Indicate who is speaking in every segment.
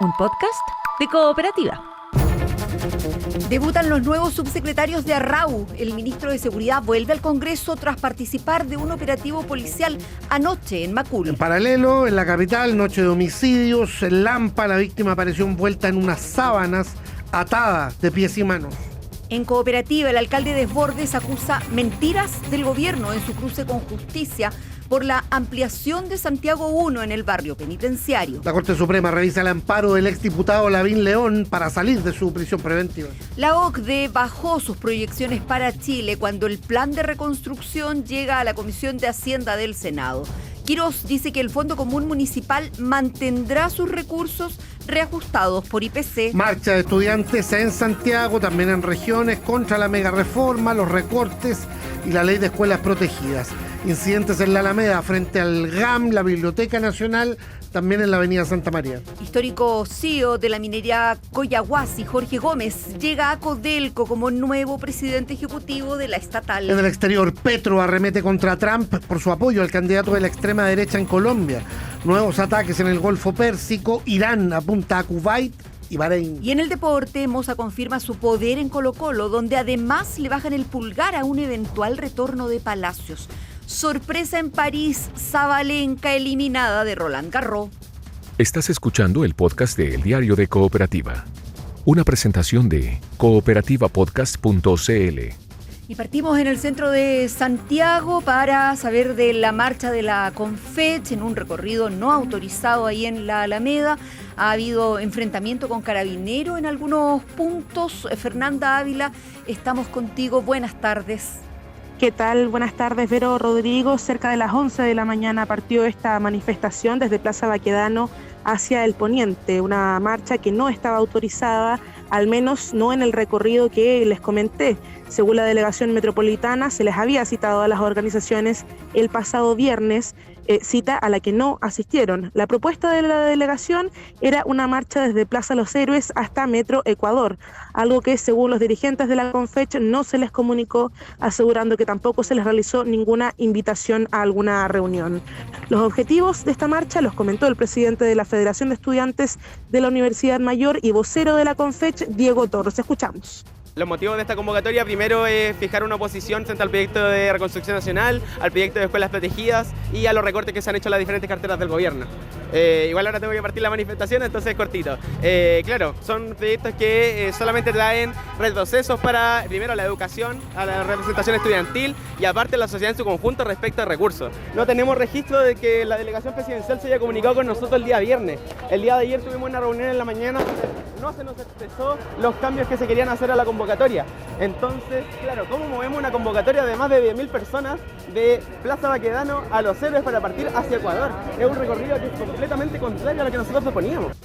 Speaker 1: un podcast de Cooperativa.
Speaker 2: Debutan los nuevos subsecretarios de Arrau. El ministro de Seguridad vuelve al Congreso tras participar de un operativo policial anoche en Macul.
Speaker 3: En paralelo, en la capital, noche de homicidios, en Lampa la víctima apareció envuelta en unas sábanas atada de pies y manos.
Speaker 2: En Cooperativa, el alcalde Desbordes acusa mentiras del gobierno en su cruce con Justicia por la ampliación de Santiago 1 en el barrio penitenciario.
Speaker 3: La Corte Suprema revisa el amparo del exdiputado Lavín León para salir de su prisión preventiva.
Speaker 2: La OCDE bajó sus proyecciones para Chile cuando el plan de reconstrucción llega a la Comisión de Hacienda del Senado. Quirós dice que el Fondo Común Municipal mantendrá sus recursos reajustados por IPC.
Speaker 3: Marcha de estudiantes en Santiago, también en regiones, contra la megareforma, los recortes y la ley de escuelas protegidas. Incidentes en la Alameda frente al GAM, la Biblioteca Nacional, también en la avenida Santa María.
Speaker 2: Histórico CEO de la minería Collahuasi, Jorge Gómez, llega a Codelco como nuevo presidente ejecutivo de la estatal.
Speaker 3: En el exterior, Petro arremete contra Trump por su apoyo al candidato de la extrema derecha en Colombia. Nuevos ataques en el Golfo Pérsico, Irán apunta a Kuwait y Bahrein.
Speaker 2: Y en el deporte, Moza confirma su poder en Colo-Colo, donde además le bajan el pulgar a un eventual retorno de Palacios. Sorpresa en París, Sabalenka eliminada de Roland Garros.
Speaker 4: Estás escuchando el podcast de El Diario de Cooperativa, una presentación de cooperativapodcast.cl.
Speaker 2: Y partimos en el centro de Santiago para saber de la marcha de la Confech en un recorrido no autorizado ahí en la Alameda. Ha habido enfrentamiento con Carabineros en algunos puntos. Fernanda Ávila, estamos contigo. Buenas tardes.
Speaker 5: ¿Qué tal? Buenas tardes, Vero, Rodrigo. Cerca de las 11 de la mañana partió esta manifestación desde Plaza Baquedano hacia el poniente, una marcha que no estaba autorizada, al menos no en el recorrido que les comenté. Según la delegación metropolitana, se les había citado a las organizaciones el pasado viernes, cita a la que no asistieron. La propuesta de la delegación era una marcha desde Plaza Los Héroes hasta Metro Ecuador, algo que según los dirigentes de la Confech no se les comunicó, asegurando que tampoco se les realizó ninguna invitación a alguna reunión. Los objetivos de esta marcha los comentó el presidente de la Federación de Estudiantes de la Universidad Mayor y vocero de la Confech, Diego Torres. Escuchamos.
Speaker 6: Los motivos de esta convocatoria, primero es fijar una oposición frente al proyecto de reconstrucción nacional, al proyecto de escuelas protegidas y a los recortes que se han hecho en las diferentes carteras del gobierno. Igual ahora tengo que partir la manifestación, entonces es cortito. Claro, son proyectos que solamente traen retrocesos para, primero, la educación, a la representación estudiantil y aparte la sociedad en su conjunto respecto a recursos. No tenemos registro de que la delegación presidencial se haya comunicado con nosotros el día viernes. El día de ayer tuvimos una reunión en la mañana, no se nos expresó los cambios que se querían hacer a la convocatoria. Entonces, claro, ¿cómo movemos una convocatoria de más de 10.000 personas de Plaza Baquedano a Los Héroes para partir hacia Ecuador? Es un recorrido que es completamente contrario a lo que nosotros proponíamos.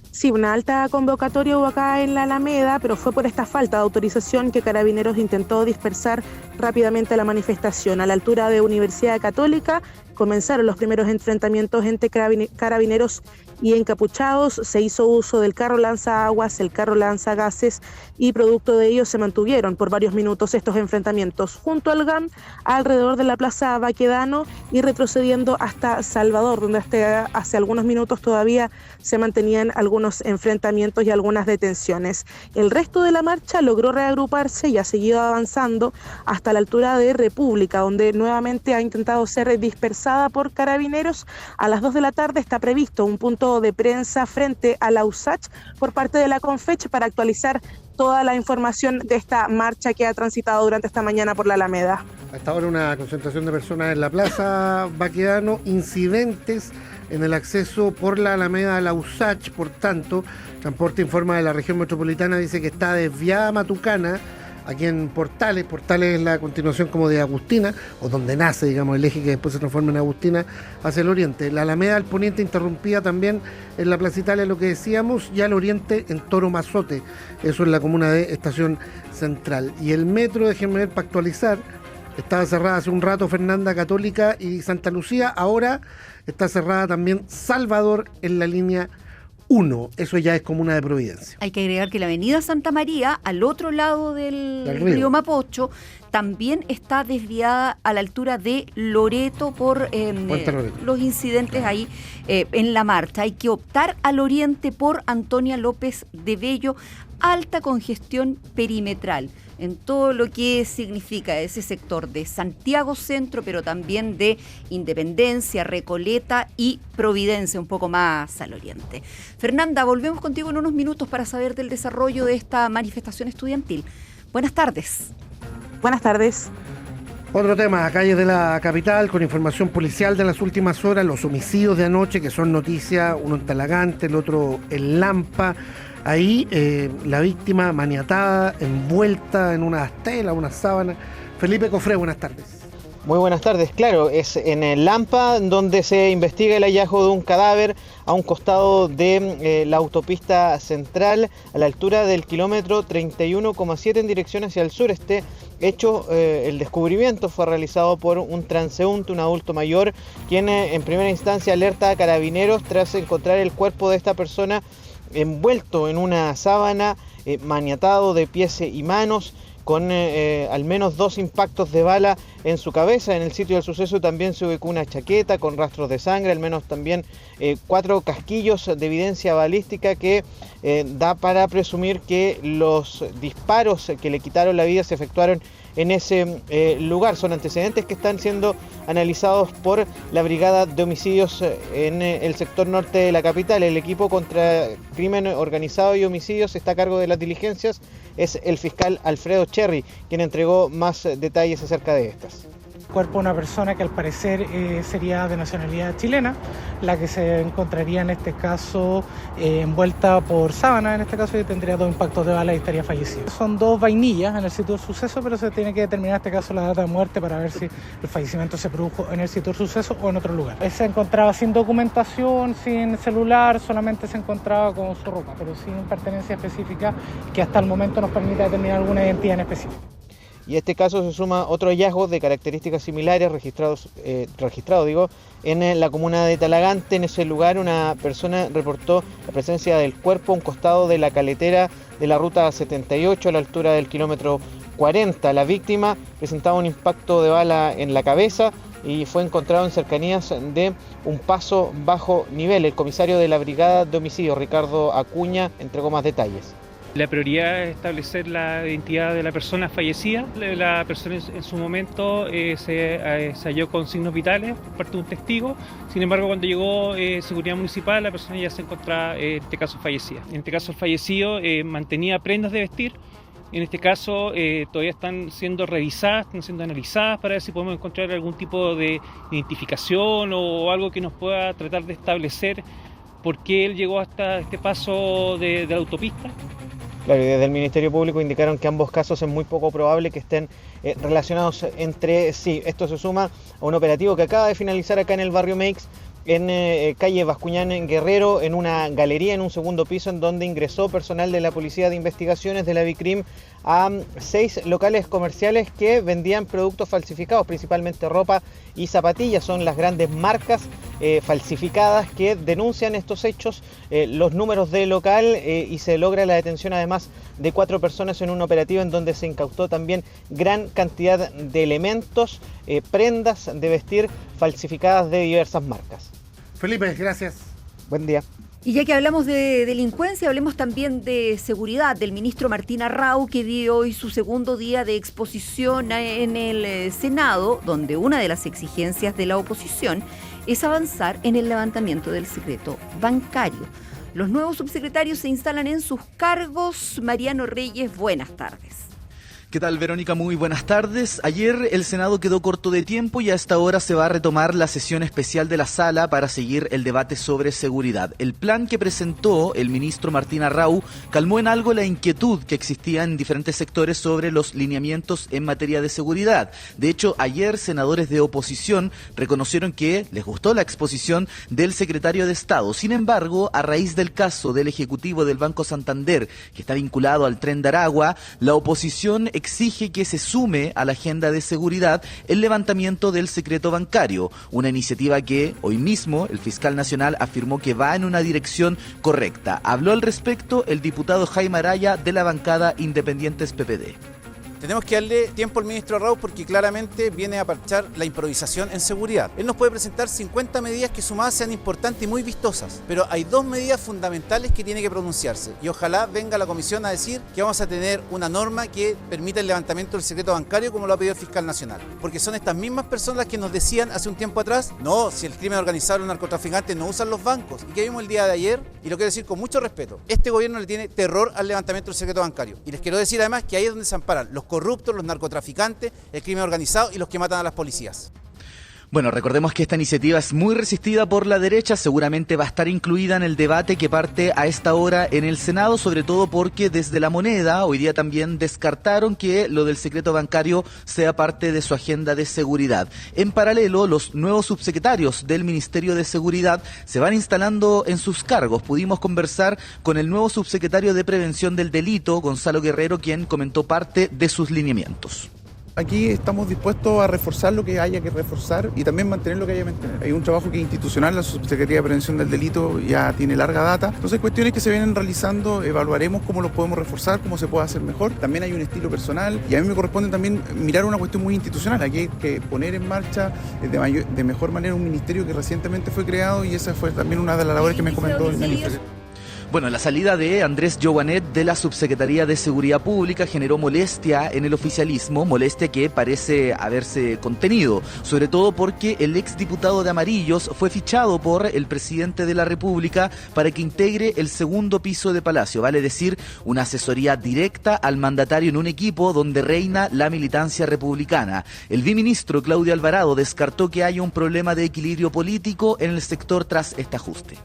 Speaker 5: Sí, una alta convocatoria hubo acá en la Alameda, pero fue por esta falta de autorización que Carabineros intentó dispersar rápidamente la manifestación. A la altura de Universidad Católica comenzaron los primeros enfrentamientos entre Carabineros y encapuchados. Se hizo uso del carro lanzaaguas, el carro lanzagases y producto de ello se mantuvieron por varios minutos estos enfrentamientos junto al GAM alrededor de la Plaza Baquedano y retrocediendo hasta Salvador, donde hasta hace algunos minutos todavía se mantenían algunos enfrentamientos y algunas detenciones. El resto de la marcha logró reagruparse y ha seguido avanzando hasta la altura de República, donde nuevamente ha intentado ser dispersada por Carabineros. A las 2 de la tarde está previsto un punto de prensa frente a la USACH por parte de la Confech para actualizar toda la información de esta marcha que ha transitado durante esta mañana por la Alameda.
Speaker 3: Hasta ahora una concentración de personas en la Plaza Baquedano, incidentes en el acceso por la Alameda a la USACH, por tanto, Transporte informa de la región metropolitana, dice que está desviada a Matucana, aquí en Portales. Portales es la continuación como de Agustina, o donde nace, digamos, el eje que después se transforma en Agustina hacia el oriente. La Alameda al poniente interrumpida también en la Plaza Italia, lo que decíamos, y al oriente en Toro Mazote, eso es la comuna de Estación Central. Y el metro, déjenme ver para actualizar, estaba cerrada hace un rato Fernanda, Católica y Santa Lucía, ahora está cerrada también Salvador en la línea 1, eso ya es comuna de Providencia.
Speaker 2: Hay que agregar que la avenida Santa María, al otro lado del río Mapocho, también está desviada a la altura de Loreto por los incidentes ahí en la marcha. Hay que optar al oriente por Antonia López de Bello, alta congestión perimetral en todo lo que significa ese sector de Santiago Centro, pero también de Independencia, Recoleta y Providencia, un poco más al oriente. Fernanda, volvemos contigo en unos minutos para saber del desarrollo de esta manifestación estudiantil. Buenas tardes.
Speaker 5: Buenas tardes.
Speaker 3: Otro tema, calles de la capital, con información policial de las últimas horas, los homicidios de anoche, que son noticia, uno en Talagante, el otro en Lampa. Ahí la víctima maniatada, envuelta en una tela, una sábana. Felipe Cofré, buenas tardes.
Speaker 7: Muy buenas tardes. Claro, es en el Lampa donde se investiga el hallazgo de un cadáver a un costado de la autopista central, a la altura del kilómetro 31,7 en dirección hacia el sur. Este hecho, el descubrimiento fue realizado por un transeúnte, un adulto mayor, quien en primera instancia alerta a carabineros tras encontrar el cuerpo de esta persona envuelto en una sábana, maniatado de pies y manos, con al menos 2 impactos de bala en su cabeza. En el sitio del suceso también se ubicó una chaqueta con rastros de sangre, al menos también 4 casquillos de evidencia balística que da para presumir que los disparos que le quitaron la vida se efectuaron en ese lugar. Son antecedentes que están siendo analizados por la Brigada de Homicidios en el sector norte de la capital. El equipo contra crimen organizado y homicidios está a cargo de las diligencias. Es el fiscal Alfredo Cherry quien entregó más detalles acerca de estas.
Speaker 8: Cuerpo de una persona que al parecer sería de nacionalidad chilena, la que se encontraría en este caso envuelta por sábana, en este caso, y tendría 2 impactos de bala y estaría fallecido. Son 2 vainillas en el sitio del suceso, pero se tiene que determinar en este caso la data de muerte para ver si el fallecimiento se produjo en el sitio del suceso o en otro lugar. Él se encontraba sin documentación, sin celular, solamente se encontraba con su ropa, pero sin pertenencia específica que hasta el momento nos permita determinar alguna identidad en específico.
Speaker 7: Y a este caso se suma otro hallazgo de características similares registrado en la comuna de Talagante. En ese lugar una persona reportó la presencia del cuerpo a un costado de la caletera de la ruta 78 a la altura del kilómetro 40. La víctima presentaba un impacto de bala en la cabeza y fue encontrado en cercanías de un paso bajo nivel. El comisario de la Brigada de Homicidios, Ricardo Acuña, entregó más detalles.
Speaker 9: La prioridad es establecer la identidad de la persona fallecida. La persona en su momento se halló con signos vitales por parte de un testigo. Sin embargo, cuando llegó Seguridad Municipal, la persona ya se encontraba, en este caso, fallecida. En este caso, el fallecido mantenía prendas de vestir. En este caso, todavía están siendo revisadas, están siendo analizadas para ver si podemos encontrar algún tipo de identificación o algo que nos pueda tratar de establecer por qué él llegó hasta este paso de la autopista.
Speaker 7: Claro, y desde el Ministerio Público indicaron que ambos casos es muy poco probable que estén relacionados entre sí. Esto se suma a un operativo que acaba de finalizar acá en el barrio Meix, en calle Bascuñán en Guerrero, en una galería en un segundo piso en donde ingresó personal de la Policía de Investigaciones de la BICRIM a 6 locales comerciales que vendían productos falsificados, principalmente ropa y zapatillas. Son las grandes marcas falsificadas que denuncian estos hechos, los números del local, y se logra la detención además de 4 personas en un operativo en donde se incautó también gran cantidad de elementos, prendas de vestir falsificadas de diversas marcas.
Speaker 3: Felipe, gracias.
Speaker 7: Buen día.
Speaker 2: Y ya que hablamos de delincuencia, hablemos también de seguridad, del ministro Martín Arrau, que dio hoy su segundo día de exposición en el Senado, donde una de las exigencias de la oposición es avanzar en el levantamiento del secreto bancario. Los nuevos subsecretarios se instalan en sus cargos. Mariano Reyes, buenas tardes.
Speaker 10: ¿Qué tal, Verónica? Muy buenas tardes. Ayer el Senado quedó corto de tiempo y a esta hora se va a retomar la sesión especial de la sala para seguir el debate sobre seguridad. El plan que presentó el ministro Martín Arrau calmó en algo la inquietud que existía en diferentes sectores sobre los lineamientos en materia de seguridad. De hecho, ayer senadores de oposición reconocieron que les gustó la exposición del secretario de Estado. Sin embargo, a raíz del caso del ejecutivo del Banco Santander, que está vinculado al Tren de Aragua, la oposición exige que se sume a la agenda de seguridad el levantamiento del secreto bancario, una iniciativa que hoy mismo el fiscal nacional afirmó que va en una dirección correcta. Habló al respecto el diputado Jaime Araya de la bancada Independientes PPD.
Speaker 11: Tenemos que darle tiempo al ministro Arauz porque claramente viene a parchar la improvisación en seguridad. Él nos puede presentar 50 medidas que sumadas sean importantes y muy vistosas, pero hay 2 medidas fundamentales que tiene que pronunciarse y ojalá venga la comisión a decir que vamos a tener una norma que permita el levantamiento del secreto bancario como lo ha pedido el fiscal nacional. Porque son estas mismas personas que nos decían hace un tiempo atrás, no, si el crimen organizado y los narcotraficantes no usan los bancos. Y que vimos el día de ayer, y lo quiero decir con mucho respeto, este gobierno le tiene terror al levantamiento del secreto bancario. Y les quiero decir además que ahí es donde se amparan los corruptos, los narcotraficantes, el crimen organizado y los que matan a las policías.
Speaker 10: Bueno, recordemos que esta iniciativa es muy resistida por la derecha, seguramente va a estar incluida en el debate que parte a esta hora en el Senado, sobre todo porque desde La Moneda hoy día también descartaron que lo del secreto bancario sea parte de su agenda de seguridad. En paralelo, los nuevos subsecretarios del Ministerio de Seguridad se van instalando en sus cargos. Pudimos conversar con el nuevo subsecretario de Prevención del Delito, Gonzalo Guerrero, quien comentó parte de sus lineamientos.
Speaker 12: Aquí estamos dispuestos a reforzar lo que haya que reforzar y también mantener lo que haya que mantener. Hay un trabajo que es institucional, la Subsecretaría de Prevención del Delito ya tiene larga data. Entonces, cuestiones que se vienen realizando, evaluaremos cómo lo podemos reforzar, cómo se puede hacer mejor. También hay un estilo personal y a mí me corresponde también mirar una cuestión muy institucional. Aquí hay que poner en marcha de mejor manera un ministerio que recientemente fue creado y esa fue también una de las labores que me comentó el ministro.
Speaker 10: Bueno, la salida de Andrés Joanet de la Subsecretaría de Seguridad Pública generó molestia en el oficialismo, molestia que parece haberse contenido, sobre todo porque el exdiputado de Amarillos fue fichado por el presidente de la República para que integre el segundo piso de Palacio, vale decir, una asesoría directa al mandatario en un equipo donde reina la militancia republicana. El viceministro Claudio Alvarado descartó que haya un problema de equilibrio político en el sector tras este ajuste.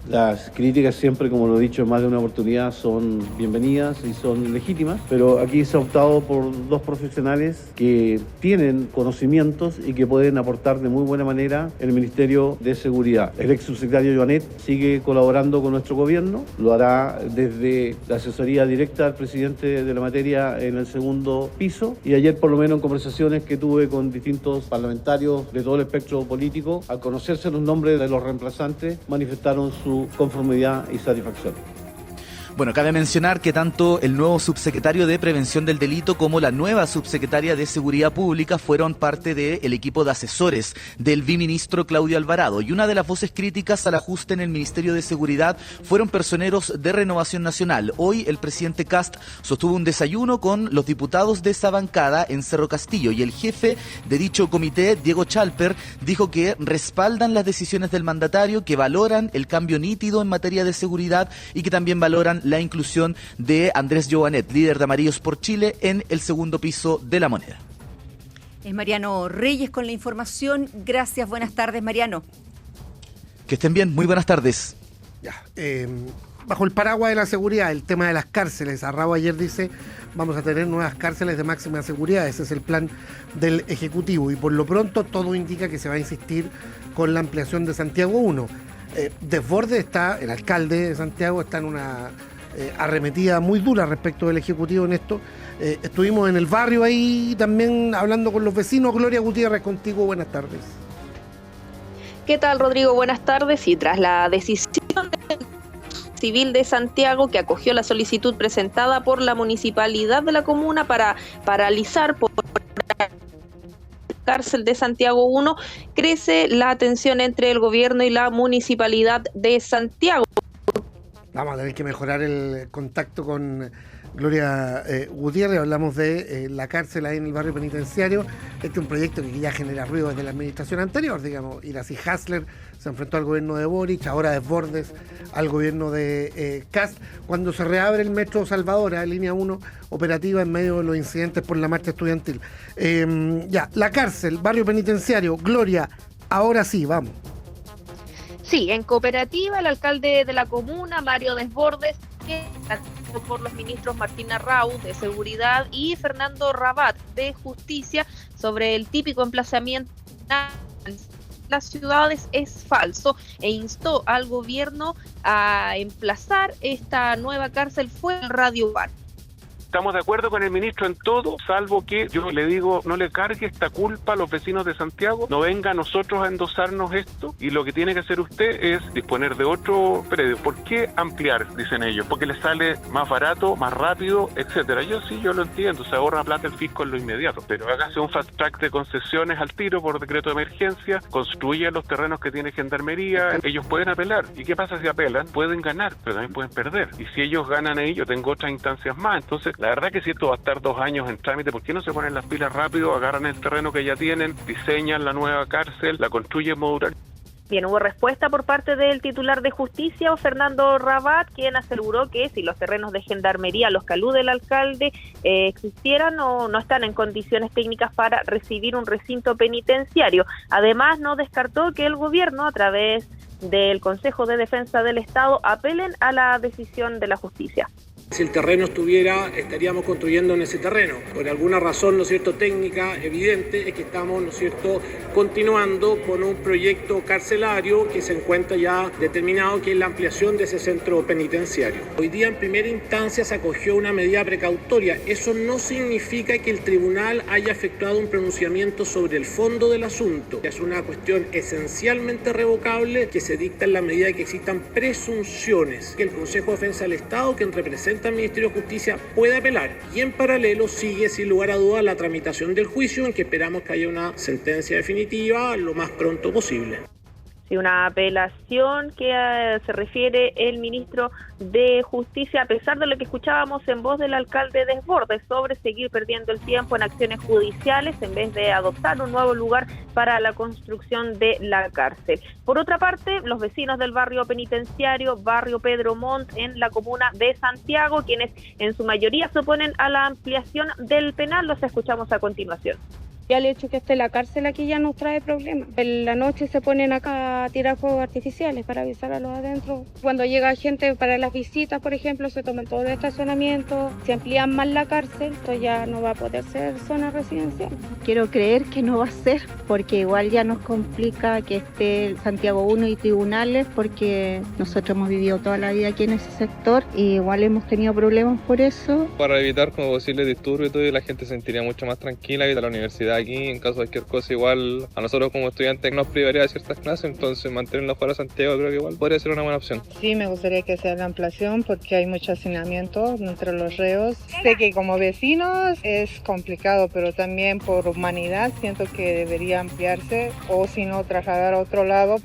Speaker 13: Las críticas siempre, como lo he dicho en más de una oportunidad, son bienvenidas y son legítimas, pero aquí se ha optado por 2 profesionales que tienen conocimientos y que pueden aportar de muy buena manera el Ministerio de Seguridad. El ex subsecretario Joanet sigue colaborando con nuestro gobierno, lo hará desde la asesoría directa al presidente de la materia en el segundo piso y ayer por lo menos en conversaciones que tuve con distintos parlamentarios de todo el espectro político, al conocerse los nombres de los reemplazantes, manifestaron su conformidad y satisfacción.
Speaker 10: Bueno, cabe mencionar que tanto el nuevo subsecretario de Prevención del Delito como la nueva subsecretaria de Seguridad Pública fueron parte del equipo de asesores del viceministro Claudio Alvarado. Y una de las voces críticas al ajuste en el Ministerio de Seguridad fueron personeros de Renovación Nacional. Hoy el presidente Kast sostuvo un desayuno con los diputados de esa bancada en Cerro Castillo y el jefe de dicho comité, Diego Chalper, dijo que respaldan las decisiones del mandatario, que valoran el cambio nítido en materia de seguridad y que también valoran la inclusión de Andrés Joanet, líder de Amarillos por Chile, en el segundo piso de La Moneda.
Speaker 2: Es Mariano Reyes con la información. Gracias, buenas tardes, Mariano.
Speaker 10: Que estén bien, muy buenas tardes.
Speaker 3: Ya, bajo el paraguas de la seguridad, el tema de las cárceles. Arrao ayer dice, vamos a tener nuevas cárceles de máxima seguridad. Ese es el plan del Ejecutivo y por lo pronto todo indica que se va a insistir con la ampliación de Santiago 1. Desbordes está, el alcalde de Santiago está en una arremetida muy dura respecto del Ejecutivo en esto. Estuvimos en el barrio ahí también hablando con los vecinos. Gloria Gutiérrez, contigo, buenas tardes.
Speaker 14: ¿Qué tal, Rodrigo? Buenas tardes. Y tras la decisión civil de Santiago, que acogió la solicitud presentada por la municipalidad de la comuna para paralizar por cárcel de Santiago 1, crece la tensión entre el gobierno y la municipalidad de Santiago.
Speaker 3: Vamos a tener que mejorar el contacto con Gloria Gutiérrez. Hablamos de la cárcel ahí en el barrio penitenciario. Este es un proyecto que ya genera ruido desde la administración anterior, digamos. Irasí Hassler se enfrentó al gobierno de Boric, ahora Desbordes al gobierno de Kast. Cuando se reabre el Metro Salvador, línea 1 operativa en medio de los incidentes por la marcha estudiantil. Ya, la cárcel, barrio penitenciario, Gloria, ahora sí, vamos.
Speaker 14: Sí, en Cooperativa, el alcalde de la comuna, Mario Desbordes, que por los ministros Martín Arrau, de Seguridad, y Fernando Rabat, de Justicia, sobre el típico emplazamiento en las ciudades es falso, e instó al gobierno a emplazar esta nueva cárcel fuera del Radio Bar.
Speaker 15: Estamos de acuerdo con el ministro en todo, salvo que yo le digo, no le cargue esta culpa a los vecinos de Santiago, no venga a nosotros a endosarnos esto, y lo que tiene que hacer usted es disponer de otro predio. ¿Por qué ampliar? Dicen ellos, porque les sale más barato, más rápido, etcétera. Yo lo entiendo, se ahorra plata el fisco en lo inmediato, pero hágase un fast track de concesiones al tiro por decreto de emergencia, construya los terrenos que tiene Gendarmería, ellos pueden apelar. ¿Y qué pasa si apelan? Pueden ganar, pero también pueden perder. Y si ellos ganan ahí, yo tengo otras instancias más. Entonces, la verdad que si esto va a estar 2 años en trámite, ¿por qué no se ponen las pilas rápido, agarran el terreno que ya tienen, diseñan la nueva cárcel, la construyen modular?
Speaker 14: Bien, hubo respuesta por parte del titular de Justicia, Fernando Rabat, quien aseguró que si los terrenos de Gendarmería, los que alude el alcalde, existieran o no están en condiciones técnicas para recibir un recinto penitenciario. Además, no descartó que el gobierno, a través del Consejo de Defensa del Estado, apelen a la decisión de la justicia.
Speaker 16: Si el terreno estuviera, estaríamos construyendo en ese terreno. Por alguna razón, ¿no es cierto?, técnica evidente, es que estamos, ¿no es cierto?, continuando con un proyecto carcelario que se encuentra ya determinado, que es la ampliación de ese centro penitenciario. Hoy día, en primera instancia, se acogió una medida precautoria. Eso no significa que el tribunal haya efectuado un pronunciamiento sobre el fondo del asunto. Es una cuestión esencialmente revocable que se dicta en la medida que existan presunciones. Que el Consejo de Defensa del Estado, quien representa al Ministerio de Justicia, puede apelar, y en paralelo sigue sin lugar a dudas la tramitación del juicio, en que esperamos que haya una sentencia definitiva lo más pronto posible.
Speaker 14: Sí, una apelación que se refiere el ministro de Justicia, a pesar de lo que escuchábamos en voz del alcalde Desbordes sobre seguir perdiendo el tiempo en acciones judiciales en vez de adoptar un nuevo lugar para la construcción de la cárcel. Por otra parte, los vecinos del barrio penitenciario, barrio Pedro Montt, en la comuna de Santiago, quienes en su mayoría se oponen a la ampliación del penal, los escuchamos a continuación.
Speaker 17: Ya el hecho que esté la cárcel aquí ya nos trae problemas. En la noche se ponen acá a tirar fuegos artificiales para avisar a los adentro. Cuando llega gente para las visitas, por ejemplo, se toman todo el estacionamiento. Si amplían más la cárcel, esto ya no va a poder ser zona residencial.
Speaker 18: Quiero creer que no va a ser, porque igual ya nos complica que esté Santiago 1 y tribunales, porque nosotros hemos vivido toda la vida aquí en ese sector y igual hemos tenido problemas por eso.
Speaker 19: Para evitar como posibles disturbios y todo, y la gente se sentiría mucho más tranquila, ir a la universidad aquí, en caso de cualquier cosa, igual a nosotros como estudiantes nos privaría de ciertas clases, entonces mantenerlo fuera de Santiago creo que igual podría ser una buena opción.
Speaker 20: Sí, me gustaría que sea la ampliación porque hay mucho hacinamiento entre los reos. Sé que como vecinos es complicado, pero también por humanidad siento que debería ampliarse o si no trasladar a otro lado.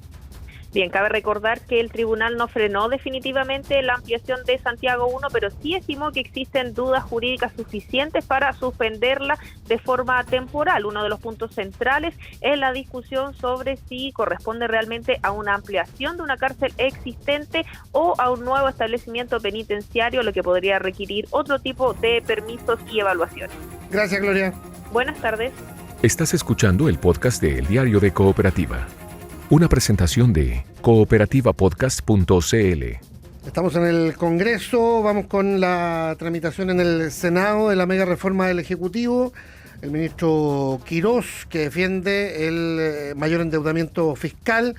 Speaker 14: Bien, cabe recordar que el tribunal no frenó definitivamente la ampliación de Santiago 1, pero sí estimó que existen dudas jurídicas suficientes para suspenderla de forma temporal. Uno de los puntos centrales es la discusión sobre si corresponde realmente a una ampliación de una cárcel existente o a un nuevo establecimiento penitenciario, lo que podría requerir otro tipo de permisos y evaluaciones.
Speaker 3: Gracias, Gloria.
Speaker 14: Buenas tardes.
Speaker 4: Estás escuchando el podcast de El Diario de Cooperativa. Una presentación de cooperativapodcast.cl.
Speaker 3: Estamos en el Congreso, vamos con la tramitación en el Senado de la mega reforma del Ejecutivo. El ministro Quirós, que defiende el mayor endeudamiento fiscal,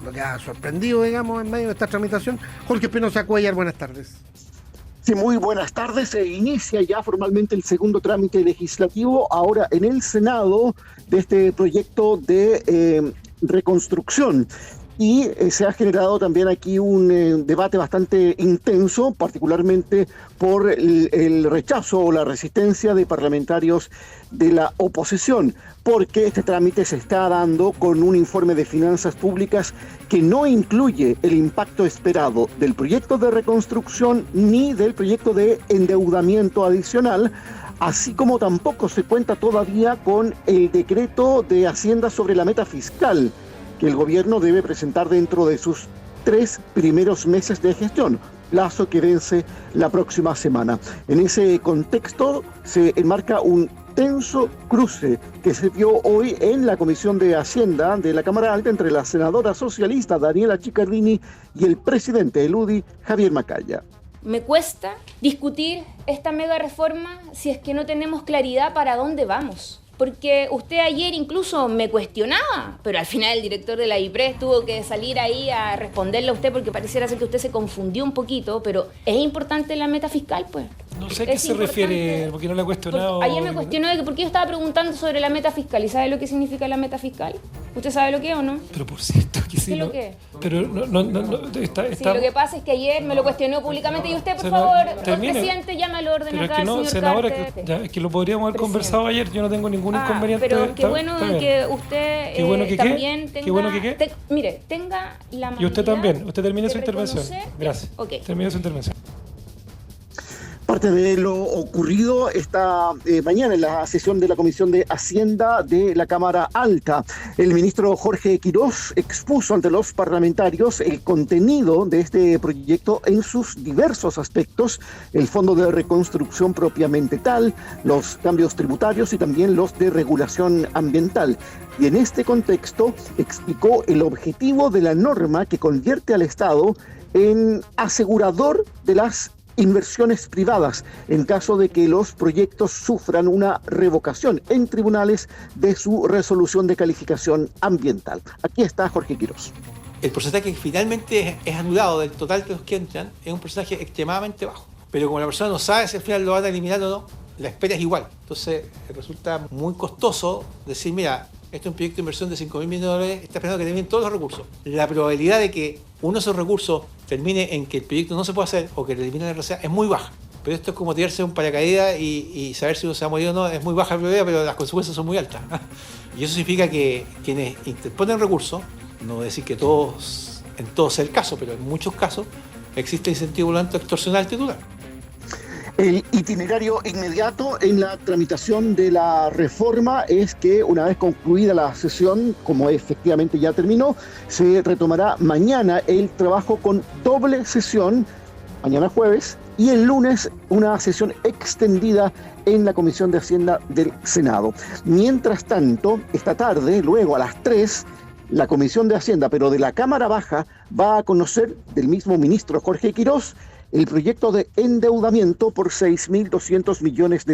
Speaker 3: lo que ha sorprendido, digamos, en medio de esta tramitación. Jorge Espinosa Cuellar, buenas tardes.
Speaker 21: Sí, muy buenas tardes. Se inicia ya formalmente el segundo trámite legislativo, ahora en el Senado, de este proyecto de reconstrucción. Y se ha generado también aquí un debate bastante intenso, particularmente por el rechazo o la resistencia de parlamentarios de la oposición, porque este trámite se está dando con un informe de finanzas públicas que no incluye el impacto esperado del proyecto de reconstrucción ni del proyecto de endeudamiento adicional, así como tampoco se cuenta todavía con el decreto de Hacienda sobre la meta fiscal, que el gobierno debe presentar dentro de sus 3 primeros meses de gestión, plazo que vence la próxima semana. En ese contexto se enmarca un tenso cruce que se dio hoy en la Comisión de Hacienda de la Cámara Alta entre la senadora socialista Daniela Chiccardini y el presidente del UDI, Javier Macaya.
Speaker 22: Me cuesta discutir esta mega reforma si es que no tenemos claridad para dónde vamos.
Speaker 1: porque usted ayer incluso me cuestionaba, pero al final el director de la IPRES tuvo que salir ahí a responderle a usted porque pareciera ser que usted se confundió un poquito, pero es importante la meta fiscal, pues.
Speaker 22: No sé a qué se refiere, porque no le he cuestionado.
Speaker 1: Ayer me cuestionó de que por qué yo estaba preguntando sobre la meta fiscal. ¿Y sabe lo que significa la meta fiscal? ¿Usted sabe lo que es o no?
Speaker 22: Pero por cierto que sí.
Speaker 1: ¿Qué es lo que es?
Speaker 22: Pero está...
Speaker 1: Sí, lo que pasa es que ayer me lo cuestionó públicamente y usted, por favor, presidente, llame al orden acá, señor
Speaker 22: senadora,
Speaker 1: Carter.
Speaker 22: es que lo podríamos haber conversado ayer, yo no tengo ningún inconveniente.
Speaker 1: Pero qué bueno que usted también tenga...
Speaker 22: Qué bueno que qué.
Speaker 1: Mire, tenga la amabilidad.
Speaker 22: Y usted también, usted termine su intervención. Gracias.
Speaker 1: Okay.
Speaker 22: Termine su intervención.
Speaker 21: Parte de lo ocurrido esta mañana en la sesión de la Comisión de Hacienda de la Cámara Alta. El ministro Jorge Quirós expuso ante los parlamentarios el contenido de este proyecto en sus diversos aspectos, el fondo de reconstrucción propiamente tal, los cambios tributarios y también los de regulación ambiental. Y en este contexto explicó el objetivo de la norma que convierte al Estado en asegurador de las inversiones privadas en caso de que los proyectos sufran una revocación en tribunales de su resolución de calificación ambiental. Aquí está Jorge Quirós.
Speaker 23: El porcentaje que finalmente es anulado del total de los que entran es un porcentaje extremadamente bajo. Pero como la persona no sabe si al final lo van a eliminar o no, la espera es igual. Entonces resulta muy costoso decir, mira, este es un proyecto de inversión de $5.000 millones, está esperando que terminen todos los recursos. La probabilidad de que uno de esos recursos termine en que el proyecto no se pueda hacer o que le eliminen la RCA es muy baja. Pero esto es como tirarse un paracaídas y saber si uno se va a morir o no. Es muy baja la probabilidad, pero las consecuencias son muy altas. Y eso significa que quienes interponen recursos, no voy a decir que en todos sea el caso, pero en muchos casos existe incentivo volante a extorsionar al titular.
Speaker 21: El itinerario inmediato en la tramitación de la reforma es que una vez concluida la sesión, como efectivamente ya terminó, se retomará mañana el trabajo con doble sesión, mañana jueves, y el lunes una sesión extendida en la Comisión de Hacienda del Senado. Mientras tanto, esta tarde, luego a las 3, la Comisión de Hacienda, pero de la Cámara Baja, va a conocer del mismo ministro Jorge Quirós el proyecto de endeudamiento por $6.200 millones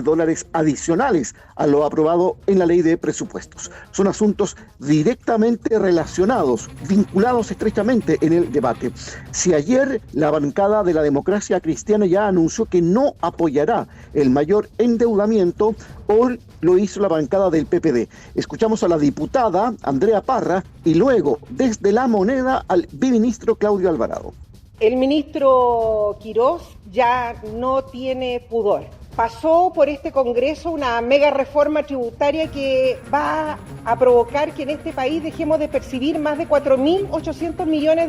Speaker 21: adicionales a lo aprobado en la ley de presupuestos. Son asuntos directamente relacionados, vinculados estrechamente en el debate. Si ayer la bancada de la Democracia Cristiana ya anunció que no apoyará el mayor endeudamiento, hoy lo hizo la bancada del PPD. Escuchamos a la diputada Andrea Parra y luego, desde La Moneda, al biministro Claudio Alvarado.
Speaker 24: El ministro Quirós ya no tiene pudor. Pasó por este Congreso una mega reforma tributaria que va a provocar que en este país dejemos de percibir más de $4.800 millones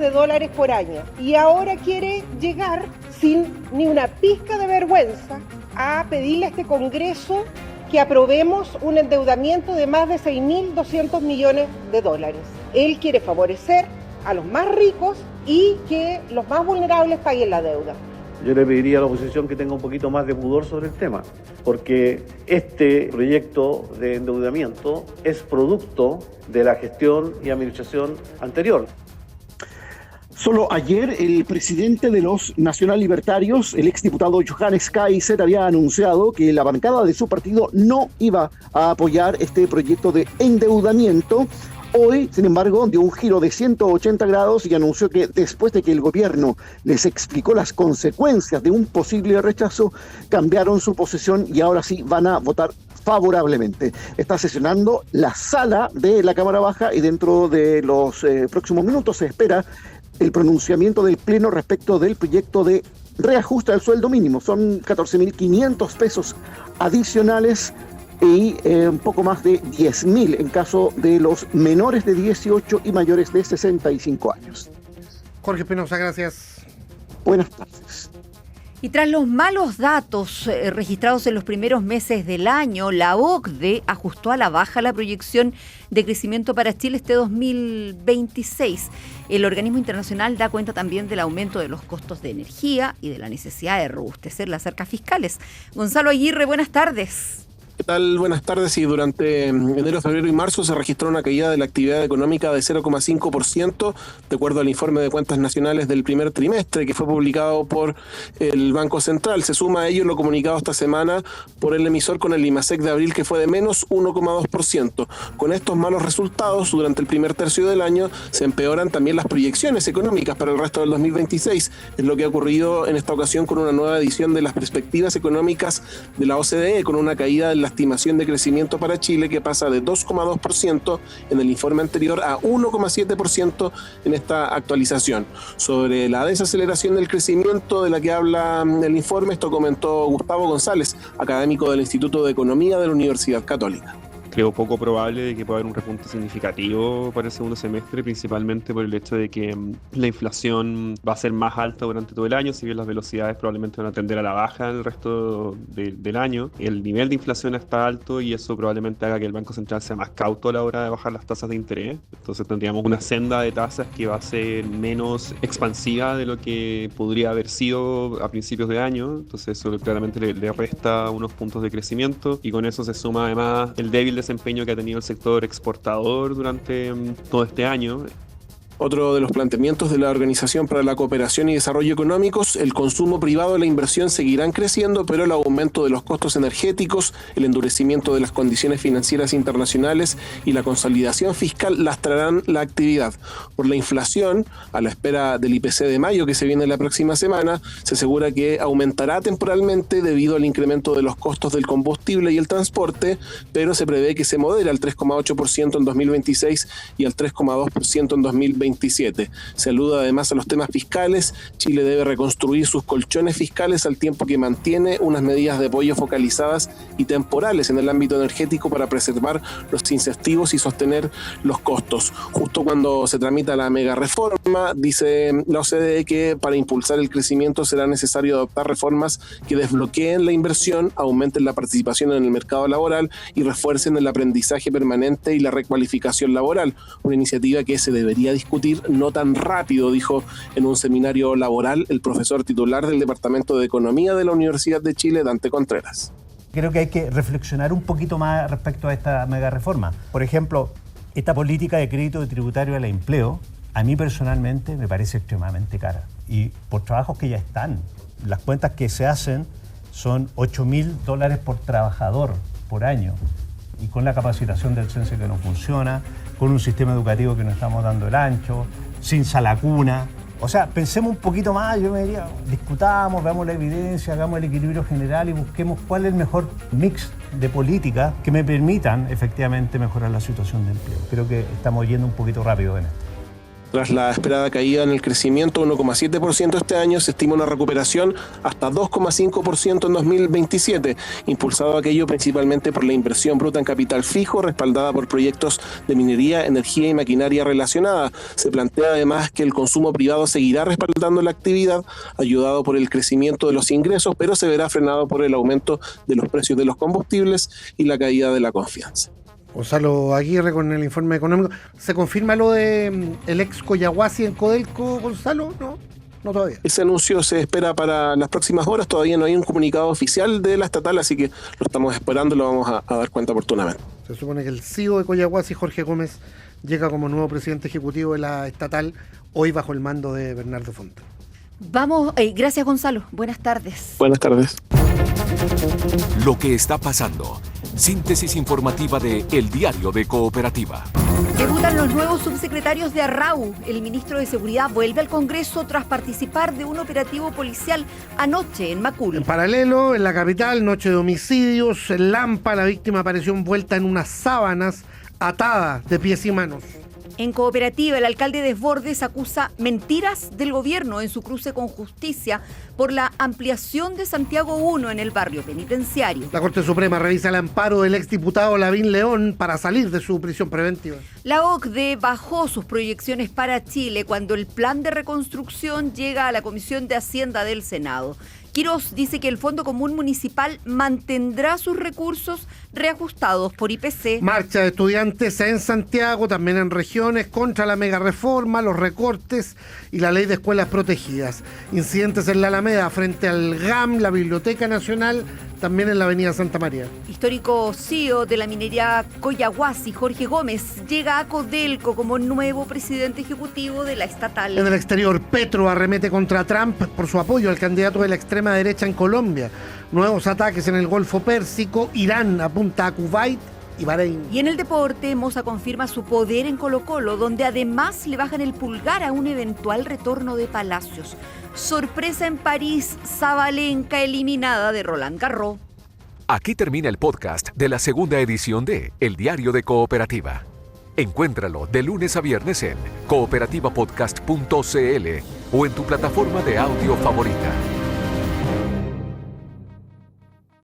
Speaker 24: por año. Y ahora quiere llegar sin ni una pizca de vergüenza a pedirle a este Congreso que aprobemos un endeudamiento de más de $6.200 millones. Él quiere favorecer a los más ricos y que los más vulnerables paguen la deuda.
Speaker 13: Yo le pediría a la oposición que tenga un poquito más de pudor sobre el tema, porque este proyecto de endeudamiento es producto de la gestión y administración anterior.
Speaker 21: Solo ayer el presidente de los Nacional Libertarios, el exdiputado Johannes Kaiser, había anunciado que la bancada de su partido no iba a apoyar este proyecto de endeudamiento. Hoy, sin embargo, dio un giro de 180 grados y anunció que después de que el gobierno les explicó las consecuencias de un posible rechazo, cambiaron su posición y ahora sí van a votar favorablemente. Está sesionando la sala de la Cámara Baja y dentro de los próximos minutos se espera el pronunciamiento del Pleno respecto del proyecto de reajuste al sueldo mínimo. Son 14.500 pesos adicionales y un poco más de 10.000 en caso de los menores de 18 y mayores de 65 años.
Speaker 3: Jorge Espinosa, gracias.
Speaker 21: Buenas tardes.
Speaker 2: Y tras los malos datos registrados en los primeros meses del año, la OCDE ajustó a la baja la proyección de crecimiento para Chile este 2026. El organismo internacional da cuenta también del aumento de los costos de energía y de la necesidad de robustecer las arcas fiscales. Gonzalo Aguirre, buenas tardes.
Speaker 5: ¿Qué tal? Buenas tardes. Y durante enero, febrero y marzo se registró una caída de la actividad económica de 0,5%, de acuerdo al informe de cuentas nacionales del primer trimestre que fue publicado por el Banco Central. Se suma a ello lo comunicado esta semana por el emisor con el IMASEC de abril, que fue de menos 1,2%. Con estos malos resultados durante el primer tercio del año se empeoran también las proyecciones económicas para el resto del 2026. Es lo que ha ocurrido en esta ocasión con una nueva edición de las perspectivas económicas de la OCDE, con una caída de la estimación de crecimiento para Chile que pasa de 2,2% en el informe anterior a 1,7% en esta actualización. Sobre la desaceleración del crecimiento de la que habla el informe, esto comentó Gustavo González, académico del Instituto de Economía de la Universidad Católica.
Speaker 6: Creo poco probable de que pueda haber un repunte significativo para el segundo semestre, principalmente por el hecho de que la inflación va a ser más alta durante todo el año, si bien las velocidades probablemente van a tender a la baja en el resto del año. El nivel de inflación está alto y eso probablemente haga que el Banco Central sea más cauto a la hora de bajar las tasas de interés. Entonces tendríamos una senda de tasas que va a ser menos expansiva de lo que podría haber sido a principios de año. Entonces eso claramente le resta unos puntos de crecimiento, y con eso se suma además el débil desempeño que ha tenido el sector exportador durante todo este año.
Speaker 5: Otro de los planteamientos de la Organización para la Cooperación y Desarrollo Económicos: el consumo privado y la inversión seguirán creciendo, pero el aumento de los costos energéticos, el endurecimiento de las condiciones financieras internacionales y la consolidación fiscal lastrarán la actividad. Por la inflación, a la espera del IPC de mayo que se viene la próxima semana, se asegura que aumentará temporalmente debido al incremento de los costos del combustible y el transporte, pero se prevé que se modere al 3,8% en 2026 y al 3,2% en 2027. Se alude además a los temas fiscales. Chile debe reconstruir sus colchones fiscales al tiempo que mantiene unas medidas de apoyo focalizadas y temporales en el ámbito energético para preservar los incentivos y sostener los costos. Justo cuando se tramita la mega reforma, dice la OCDE que para impulsar el crecimiento será necesario adoptar reformas que desbloqueen la inversión, aumenten la participación en el mercado laboral y refuercen el aprendizaje permanente y la recualificación laboral. Una iniciativa que se debería discutir no tan rápido, dijo en un seminario laboral el profesor titular del Departamento de Economía de la Universidad de Chile, Dante Contreras.
Speaker 8: Creo que hay que reflexionar un poquito más respecto a esta mega reforma. Por ejemplo, esta política de crédito tributario al empleo, a mí personalmente me parece extremadamente cara. Y por trabajos que ya están, las cuentas que se hacen son $8.000 por trabajador por año. Y con la capacitación del CENSE que no funciona, con un sistema educativo que no estamos dando el ancho, sin sala cuna. O sea, pensemos un poquito más, yo me diría, discutamos, veamos la evidencia, hagamos el equilibrio general y busquemos cuál es el mejor mix de políticas que me permitan efectivamente mejorar la situación de empleo. Creo que estamos yendo un poquito rápido en esto.
Speaker 5: Tras la esperada caída en el crecimiento, 1,7% este año, se estima una recuperación hasta 2,5% en 2027, impulsado aquello principalmente por la inversión bruta en capital fijo, respaldada por proyectos de minería, energía y maquinaria relacionada. Se plantea además que el consumo privado seguirá respaldando la actividad, ayudado por el crecimiento de los ingresos, pero se verá frenado por el aumento de los precios de los combustibles y la caída de la confianza.
Speaker 3: Gonzalo Aguirre con el informe económico. ¿Se confirma lo de el ex Collahuasi en Codelco, Gonzalo? No todavía.
Speaker 5: Ese anuncio se espera para las próximas horas. Todavía no hay un comunicado oficial de la estatal, así que lo estamos esperando y lo vamos a dar cuenta oportunamente.
Speaker 3: Se supone que el CEO de Collahuasi, Jorge Gómez, llega como nuevo presidente ejecutivo de la estatal, hoy bajo el mando de Bernardo Fonte.
Speaker 2: Vamos, gracias Gonzalo, buenas tardes.
Speaker 5: Buenas tardes.
Speaker 4: Lo que está pasando. Síntesis informativa de El Diario de Cooperativa.
Speaker 2: Debutan los nuevos subsecretarios de Arrau. El ministro de Seguridad vuelve al Congreso tras participar de un operativo policial anoche en Macul.
Speaker 3: En paralelo, en la capital, noche de homicidios, en Lampa, la víctima apareció envuelta en unas sábanas atadas de pies y manos.
Speaker 2: En Cooperativa, el alcalde Desbordes acusa mentiras del gobierno en su cruce con Justicia por la ampliación de Santiago 1 en el barrio penitenciario.
Speaker 3: La Corte Suprema revisa el amparo del exdiputado Lavín León para salir de su prisión preventiva.
Speaker 2: La OCDE bajó sus proyecciones para Chile cuando el plan de reconstrucción llega a la Comisión de Hacienda del Senado. Quirós dice que el Fondo Común Municipal mantendrá sus recursos reajustados por IPC.
Speaker 3: Marcha de estudiantes en Santiago, también en regiones, contra la mega reforma, los recortes y la ley de escuelas protegidas. Incidentes en la Alameda frente al GAM, la Biblioteca Nacional, también en la avenida Santa María.
Speaker 2: Histórico CEO de la minería Collahuasi, Jorge Gómez, llega a Codelco como nuevo presidente ejecutivo de la estatal.
Speaker 3: En el exterior, Petro arremete contra Trump por su apoyo al candidato de la extrema derecha en Colombia. Nuevos ataques en el Golfo Pérsico, Irán apunta a Kuwait y Bahrein.
Speaker 2: Y en el deporte, Moza confirma su poder en Colo-Colo, donde además le bajan el pulgar a un eventual retorno de Palacios. Sorpresa en París, Sabalenka eliminada de Roland Garros.
Speaker 4: Aquí termina el podcast de la segunda edición de El Diario de Cooperativa. Encuéntralo de lunes a viernes en cooperativapodcast.cl o en tu plataforma de audio favorita.